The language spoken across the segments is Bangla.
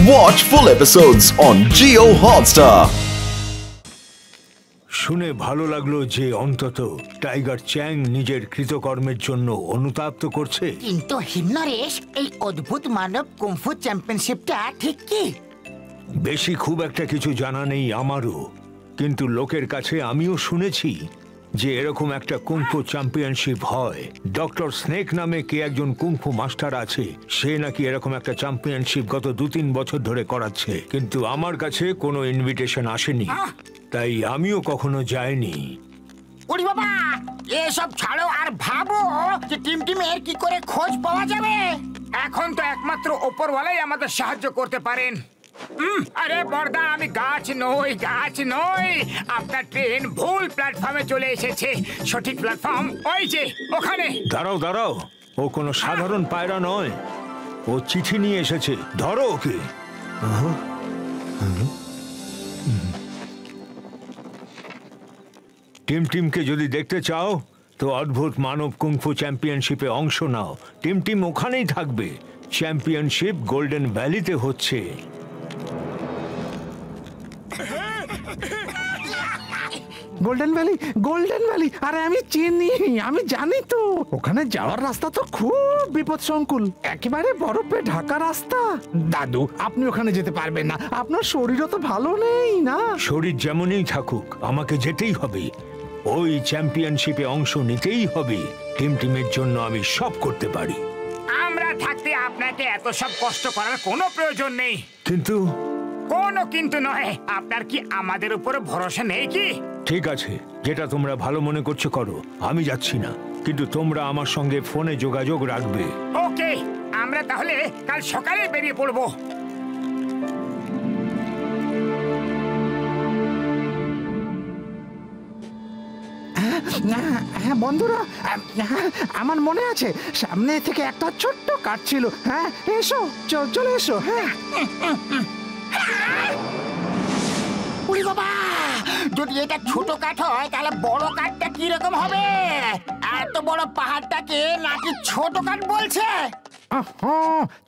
Watch full episodes on Jio Hotstar. শুনে ভালো লাগলো যে অন্তত টাইগার চ্যাং নিজের কৃতকর্মের জন্য অনুতাপ করছে। কিন্তু হিমনরেশ, এই অদ্ভুত মানব কুংফু চ্যাম্পিয়নশিপটা ঠিক কি? বেশি খুব একটা কিছু জানা নেই আমারও, কিন্তু লোকের কাছে আমিও শুনেছি যে এরকম একটা কুংফু চ্যাম্পিয়নশিপ হয়। ডক্টর স্নেক নামে কে একজন কুংফু মাস্টার আছে, সে নাকি এরকম একটা চ্যাম্পিয়নশিপ গত 2-3 বছর ধরে করাচ্ছে, কিন্তু আমার কাছে কোনো ইনভিটেশন আসেনি, তাই আমিও কখনো যাইনি। ওরে বাবা, এসব ছাড়ো আর ভাবো যে টিমের কি করে খোঁজ পাওয়া যাবে। এখন তো একমাত্র ওপরওয়ালাই আমাদের সাহায্য করতে পারেন। আরে বর্দা, আমি গাছ নই। আপনার ট্রেন ভুল প্ল্যাটফর্মে চলে এসেছে। সঠিক প্ল্যাটফর্ম ওই যে ওখানে। দাঁড়াও, ও কোনো সাধারণ পায়রা নয়, ও চিঠি নিয়ে এসেছে, ধরো ওকে। টিমকে যদি দেখতে চাও তো অদ্ভুত মানব কুংফু চ্যাম্পিয়নশিপে অংশ নাও। টিম ওখানেই থাকবে। চ্যাম্পিয়নশিপ গোল্ডেন ভ্যালিতে হচ্ছে। গোল্ডেন ভ্যালি, আরে আমি চিনি, আমি জানি তো। ওখানে যাওয়ার রাস্তা তো খুব বিপদসংকুল, একেবারে বরফে ঢাকা রাস্তা। দাদু, আপনি ওখানে যেতে পারবেন না, আপনার শরীরও তো ভালো নেই না। শরীর যেমনই থাকুক, আমাকে যেতেই হবে। ওই চ্যাম্পিয়নশিপে অংশ নিতেই হবে। টিমের জন্য আমি সব করতে পারি। আমরা থাকতে আপনাকে এত সব কষ্ট করার কোনো প্রয়োজন নেই। কিন্তু কোনো কিন্তু নয়। আপনার কি আমাদের উপর ভরসা নেই কি? ঠিক আছে, যেটা তোমরা ভালো মনে করছো করো, আমি যাচ্ছি না, কিন্তু তোমরা আমার সঙ্গে ফোনে যোগাযোগ রাখবে। ওকে, আমরা তাহলে কাল সকালে বেরিয়ে পড়বো। হ্যাঁ বন্ধুরা, আমার মনে আছে সামনে থেকে একটা ছোট্ট কাঠ ছিল। হ্যাঁ এসো, চলে এসো। হ্যাঁ ওরে বাবা, যদি এটা ছোট কাঠ হয় তাহলে বড় কাঠটা কি রকম হবে? এত বড় পাহাড়টাকে নাকি ছোট কাঠ বলছে?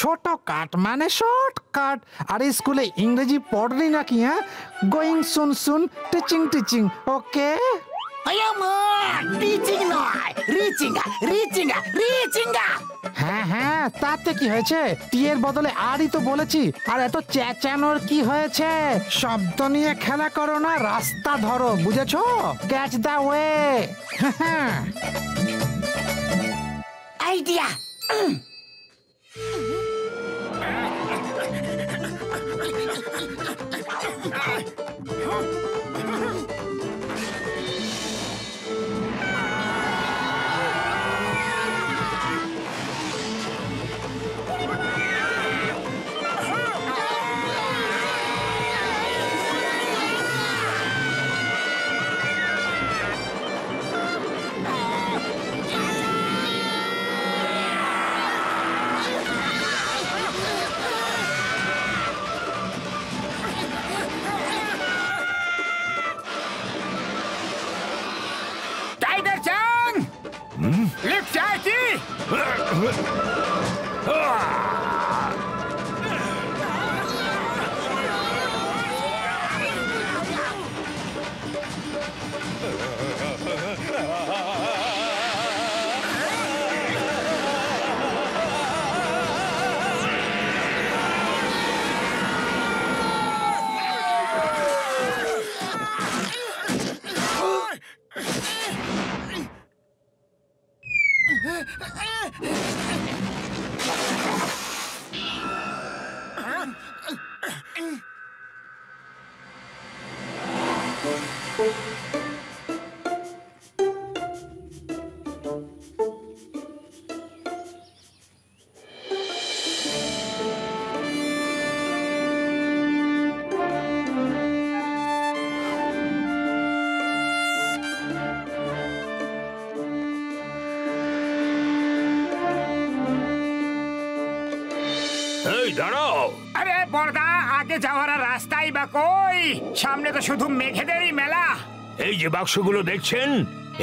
ছোট কাট মানে শর্ট কাট। আর স্কুলে ইংরেজি পড়নি নাকি? হ্যাঁ, গোয়িং সুন টিচিং। ওকে, টিচিং নয়, রিচিঙ্গা। হ্যাঁ, তাতে কি হয়েছে? টি এর বদলে আরই তো বলেছি। আর এত চেঁচানোর কি হয়েছে? শব্দ নিয়ে খেলা করো না, রাস্তা ধরো, বুঝেছো? Catch the way. Idea. Lift চাই কি? দাঁড়াও। আরে বর্দা, আগে যাওয়ার রাস্তাই বা কই? সামনে তো শুধু মেঘেদেরই মেলা। এই যে বাক্সগুলো দেখছেন,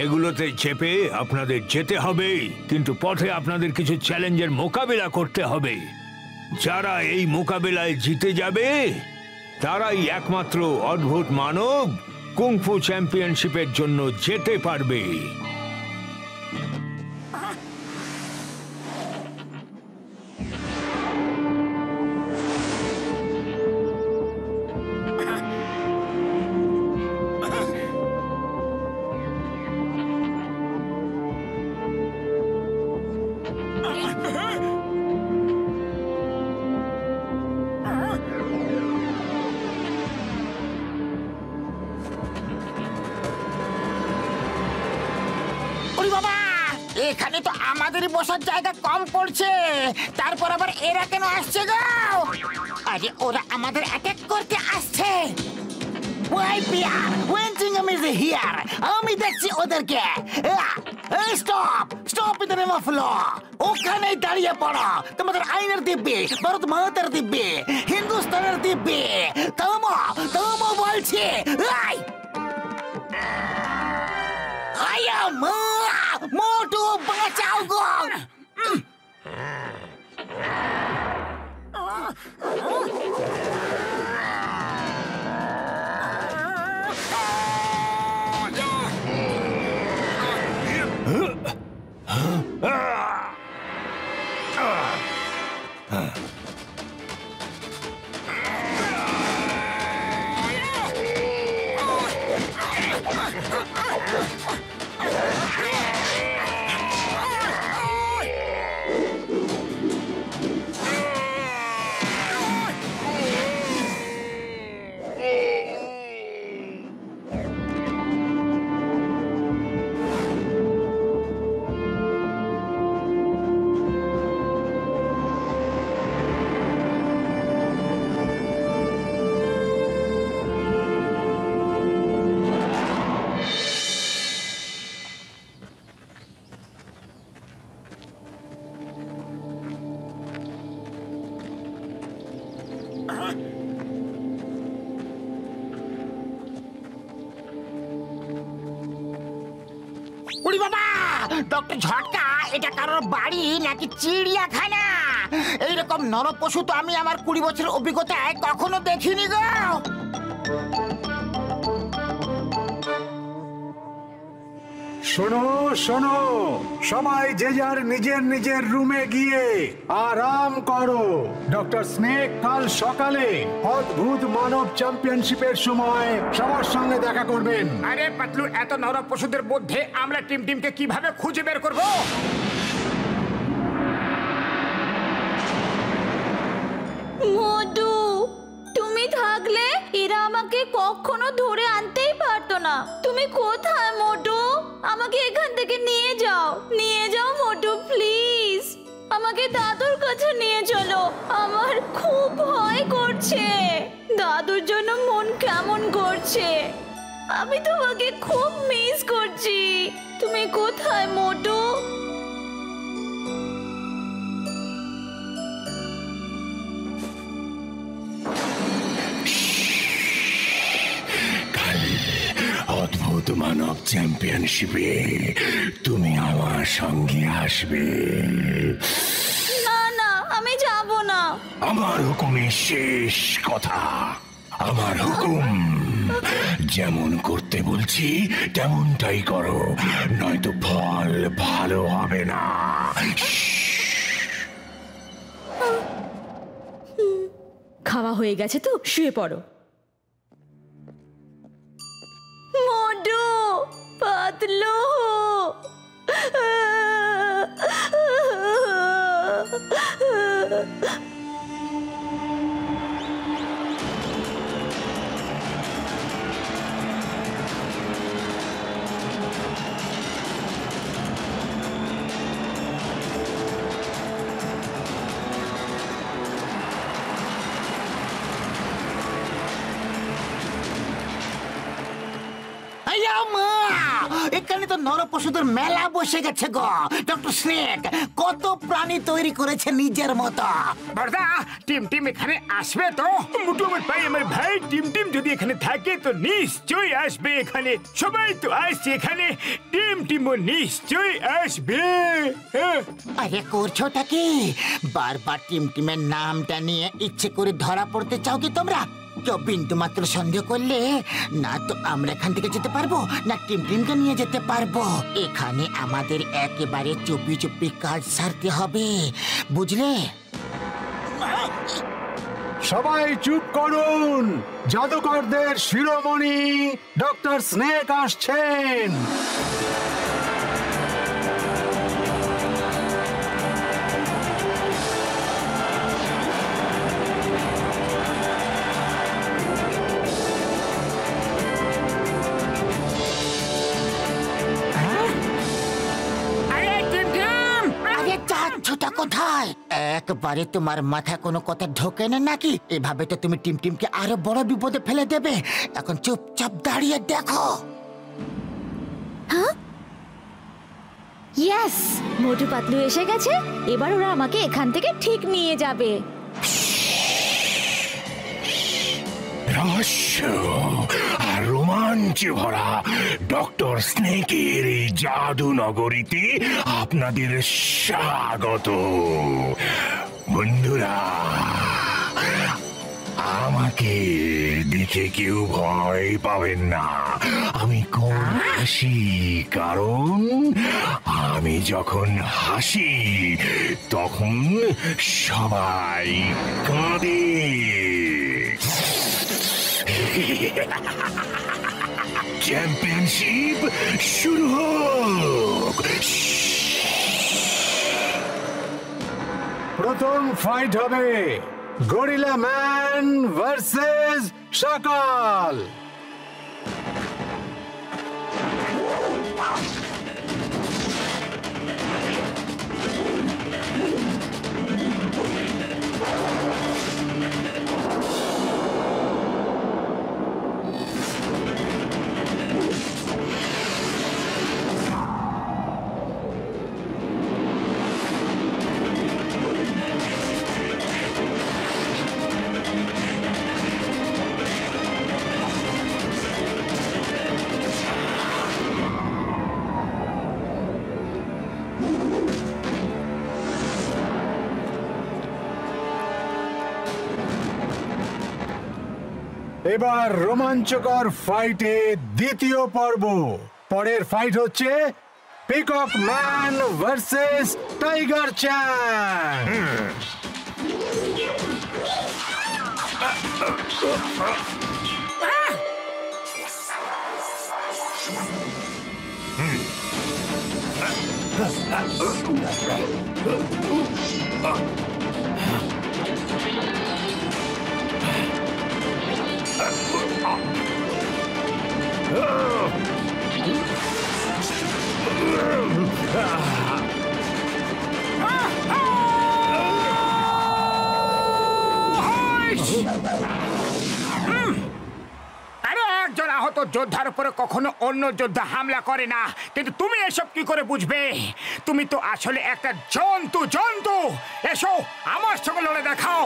এগুলোতে চেপে আপনাদের যেতে হবে, কিন্তু পথে আপনাদের কিছু চ্যালেঞ্জের মোকাবিলা করতে হবে। যারা এই মোকাবেলায় জিতে যাবে তারাই একমাত্র অদ্ভুত মানব কুংফু চ্যাম্পিয়নশিপের জন্য যেতে পারবে। এখানে তো আমাদেরই বসার জায়গা কম পড়ছে, তারপর আবার এরা কেন আসছে গো? আরে ওরা আমাদের অ্যাটাক করতে আসছে। ওই পিয়ার ওয়েন্টিংহাম ইজ হিয়ার, আমি দেখছি ওদেরকে। Stop stop in the name of law. ওখানেই দাঁড়িয়ে পড়ো, তোমাদের আইনের দিব্যি, ভারত মাতার দিব্যি, হিন্দুস্তানের দিব্যি। থামো থামো বলছি। মোটু বাঁচাও গো। উড়ি বাবা, ডক্টর ঝটকা, এটা কারোর বাড়ি নাকি চিড়িয়াখানা? এইরকম নরপশু তো আমি আমার 20 বছরের অভিজ্ঞতায় কখনো দেখিনি গো। শোনো শোনো, সবাই যে যার নিজের নিজের রুমে গিয়ে আরাম করো। ডক্টর স্নেক কাল সকালে অদ্ভুত মানব চ্যাম্পিয়নশিপের সময় সবার সঙ্গে দেখা করবেন। আরে পাতলু, এত নরক পশুদের মধ্যে আমরা টিমকে কিভাবে খুঁজে বের করব? মোটু, তুমি থাকলে এরা আমাকে কখনো ধরে আনতেই পারতো না। তুমি কোথায় মোটু? আমাকে এখান থেকে নিয়ে যাও, নিয়ে যাও মোটু প্লিজ। আমাকে দাদুর কাছে নিয়ে চলো, আমার খুব ভয় করছে। দাদুর জন্য মন কেমন করছে। আমি তোমাকে খুব মিস করছি। তুমি কোথায় মোটু? অদ্ভুত মানব চ্যাম্পিয়নশিপে তুমি আমার সঙ্গে আসবে। না না, আমি যাব না। আমার হুকুমের শেষ কথা, আমার হুকুম। যেমন করতে বলছি তেমনটাই করো, নয়তো ফল ভালো হবে না। খাওয়া হয়ে গেছে তো, শুয়ে পড়ো। মোটু, পাতলু, এখানে তো নরপশুদের মেলা বসে গেছে গো। ডক্টর স্নেক কত প্রাণী তৈরি করেছে নিজের মতো। বর্দা, টিম টিম এখানে আসবে তো? মোটু আমার ভাই টিম টিম যদি এখানে থাকে তো নিশ্চয়ই আসবে এখানে। সবাই তো আসছে এখানে, টিম টিমও নিশ্চয়ই আসবে। আরে করছোটা কি? বারবার টিম টিমের নামটা নিয়ে ইচ্ছে করে ধরা পড়তে চাও কি তোমরা? কেউ বিন্দু মাত্র সন্দেহ করলে না তো আমরা এখান থেকে যেতে পারবো, না টিম টিমকে নিয়ে যেতে পারবো। এখানে আমাদের একেবারে চুপি চুপি কাজ সারতে হবে, বুঝলে? সবাই চুপ করুন। জাদুকরদের শিরোমণি ডক্টর স্নেক আসছেন। কোথায়? একবারে তোমার মাথা কোনো কথা ঢোকে না নাকি? এভাবে তো তুমি টিম টিমকে আরো বড় বিপদে ফেলে দেবে। এখন চুপচাপ দাঁড়িয়ে দেখো। ইয়েস, মোটু পাতলু এসে গেছে। এবার ওরা আমাকে এখান থেকে ঠিক নিয়ে যাবে। রহস্য আর রোমাঞ্চে ভরা ডক্টর স্নেকের এই জাদু নগরীতে আপনাদের স্বাগত। বন্ধুরা, আমাকে দেখে কেউ ভয় পাবেন না। আমি কোন হাসি, কারণ আমি যখন হাসি তখন সবাই কাঁদে। চ্যাম্পিয়নশিপ শুরু হোক। প্রথম ফাইট হবে গরিলা ম্যান ভার্সেস সকাল। এবার রোমাঞ্চকর ফাইটে দ্বিতীয় পর্ব। পরের ফাইট হচ্ছে পিকক ম্যান ভার্সেস টাইগার চ্যাং। একজন আহত যোদ্ধার উপরে কখনো অন্য যোদ্ধা হামলা করে না, কিন্তু তুমি এসব কি করে বুঝবে? তুমি তো আসলে একটা জন্তু। এসো আমার সঙ্গে লড়ে দেখাও।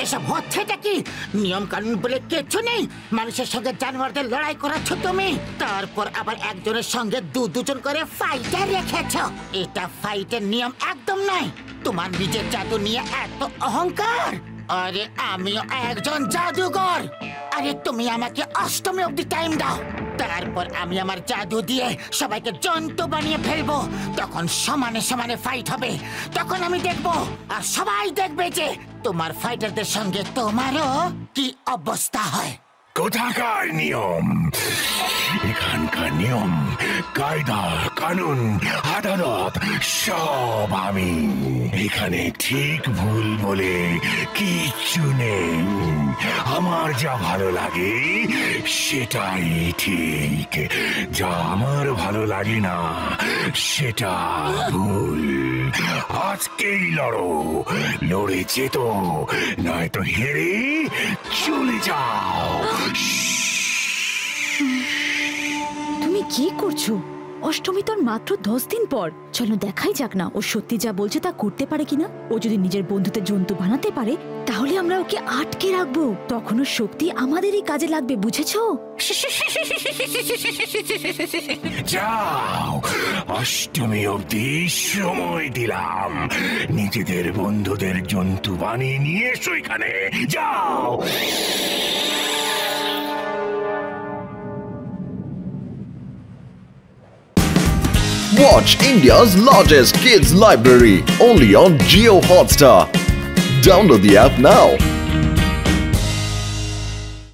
এসব হচ্ছেটা কি? নিয়ম কানুন বলে কিছু নেই। মানুষের সঙ্গে জানোয়ারদের লড়াই করাচ্ছ তুমি, তারপর আবার একজনের সঙ্গে দুজন করে ফাইটার রেখেছ। এটা ফাইটের নিয়ম একদম নয়। তোমার নিজের জাদু নিয়ে এত অহংকার। আরে আমিও একজন জাদুকর। আরে তুমি আমাকে অষ্টমী অব্দি টাইম দাও, তারপর আমি আমার জাদু দিয়ে সবাইকে জন্তু বানিয়ে ফেলবো। তখন সমানে সমানে ফাইট হবে। তখন আমি দেখবো আর সবাই দেখবে যে তোমার ফাইটারদের সঙ্গে তোমারও কি অবস্থা হয়। কোথাকার নিয়ম? এখানকার নিয়ম, কায়দা, কানুন, আদালত সব আমি। এখানে ঠিক ভুল বলে কিচ্ছু নেই। আমার যা ভালো লাগে সেটাই ঠিক, যা আমার ভালো লাগে না সেটা ভুল। আজকেই লড়ো, লড়ে যেত, নয়তো হেরে চলে যাও। তুমি কি করছো? অষ্টমী তোর মাত্র 10 দিন পর। চলো দেখাই যাক না ও সত্যি যা বলছে তা করতে পারে কিনা। ও যদি নিজের বন্ধুদের জন্তু বানাতে পারে তাহলে আমরা ওকে আটকে রাখবো। তখন ওর শক্তি আমাদেরই কাজে লাগবে, বুঝেছো? যাও, অষ্টমী অবধি সময় দিলাম। নিজেদের বন্ধুদের জন্তু বানিয়ে নিয়ে এসো এখানে। যাও। Watch India's largest kids library only on Jio Hotstar. Download the app now.